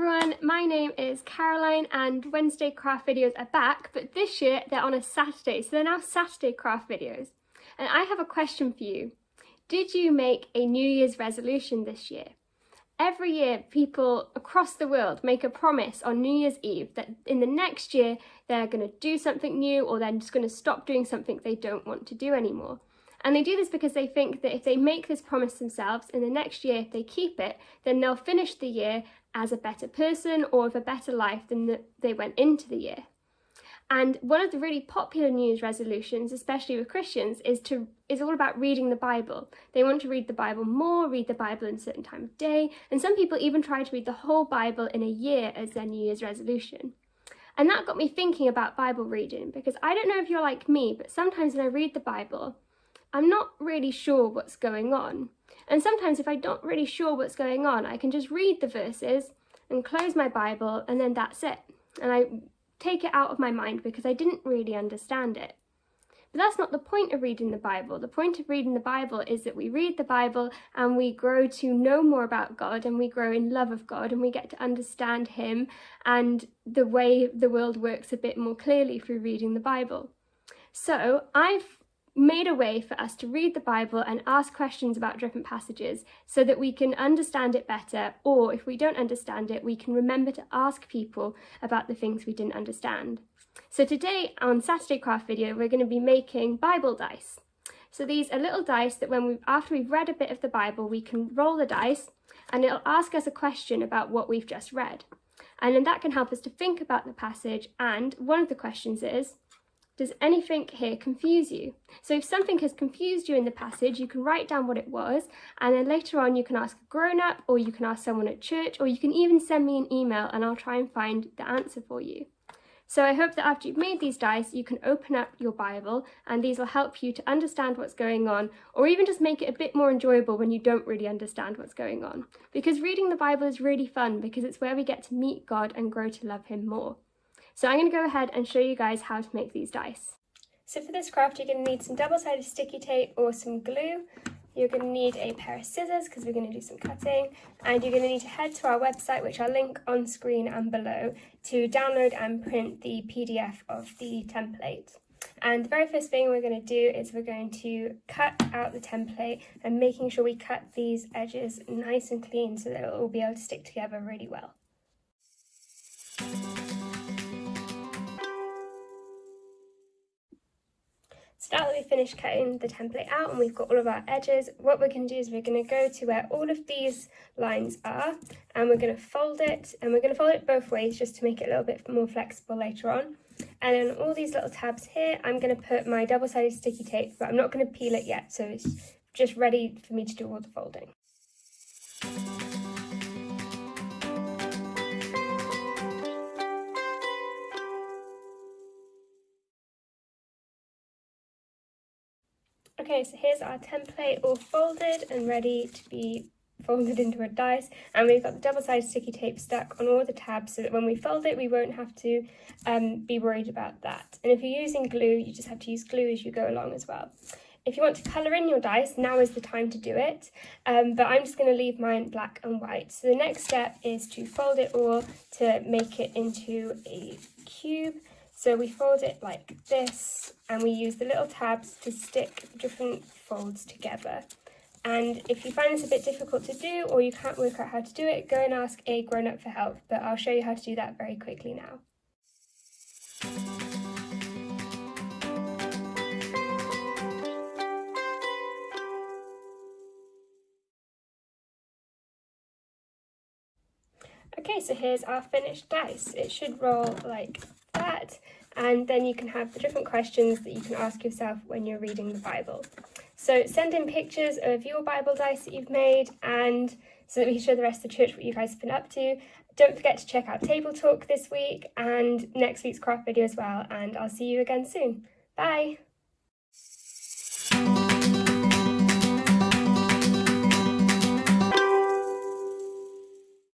everyone, my name is Caroline and Wednesday craft videos are back, but this year they're on a Saturday, so they're now Saturday craft videos. And I have a question for you. Did you make a New Year's resolution this year? Every year people across the world make a promise on New Year's Eve that in the next year they're going to do something new, or they're just going to stop doing something they don't want to do anymore. And they do this because they think that if they make this promise themselves, in the next year, if they keep it, then they'll finish the year as a better person or with a better life than they went into the year. And one of the really popular New Year's resolutions, especially with Christians, is all about reading the Bible. They want to read the Bible more, read the Bible in a certain time of day, and some people even try to read the whole Bible in a year as their New Year's resolution. And that got me thinking about Bible reading, because I don't know if you're like me, but sometimes when I read the Bible, I'm not really sure what's going on. And sometimes if I'm not really sure what's going on, I can just read the verses and close my Bible and then that's it. And I take it out of my mind because I didn't really understand it. But that's not the point of reading the Bible. The point of reading the Bible is that we read the Bible and we grow to know more about God, and we grow in love of God, and we get to understand Him and the way the world works a bit more clearly through reading the Bible. So I've made a way for us to read the Bible and ask questions about different passages so that we can understand it better, or if we don't understand it, we can remember to ask people about the things we didn't understand. So today on Saturday Craft Video, we're going to be making Bible dice. So these are little dice that after we've read a bit of the Bible, we can roll the dice and it'll ask us a question about what we've just read. And then that can help us to think about the passage, and one of the questions is, does anything here confuse you? So if something has confused you in the passage, you can write down what it was, and then later on you can ask a grown-up, or you can ask someone at church, or you can even send me an email and I'll try and find the answer for you. So I hope that after you've made these dice, you can open up your Bible, and these will help you to understand what's going on, or even just make it a bit more enjoyable when you don't really understand what's going on. Because reading the Bible is really fun, because it's where we get to meet God and grow to love Him more. So I'm going to go ahead and show you guys how to make these dice. So for this craft, you're going to need some double-sided sticky tape or some glue. You're going to need a pair of scissors because we're going to do some cutting, and you're going to need to head to our website, which I'll link on screen and below, to download and print the PDF of the template. And the very first thing we're going to do is we're going to cut out the template and making sure we cut these edges nice and clean so that it will be able to stick together really well. So now that we've finished cutting the template out and we've got all of our edges, what we're going to do is we're going to go to where all of these lines are, and we're going to fold it, and we're going to fold it both ways just to make it a little bit more flexible later on. And then all these little tabs here, I'm going to put my double-sided sticky tape, but I'm not going to peel it yet, so it's just ready for me to do all the folding. Okay, so here's our template all folded and ready to be folded into a dice, and we've got the double-sided sticky tape stuck on all the tabs so that when we fold it we won't have to be worried about that. And if you're using glue, you just have to use glue as you go along as well. If you want to colour in your dice, now is the time to do it, but I'm just going to leave mine black and white. So the next step is to fold it all to make it into a cube. So we fold it like this, and we use the little tabs to stick different folds together. And if you find this a bit difficult to do, or you can't work out how to do it, go and ask a grown-up for help, but I'll show you how to do that very quickly now. Okay, so here's our finished dice. It should roll like that, and then you can have the different questions that you can ask yourself when you're reading the Bible. So send in pictures of your Bible dice that you've made, and so that we can show the rest of the church what you guys have been up to. Don't forget to check out Table Talk this week and next week's craft video as well, and I'll see you again soon. Bye!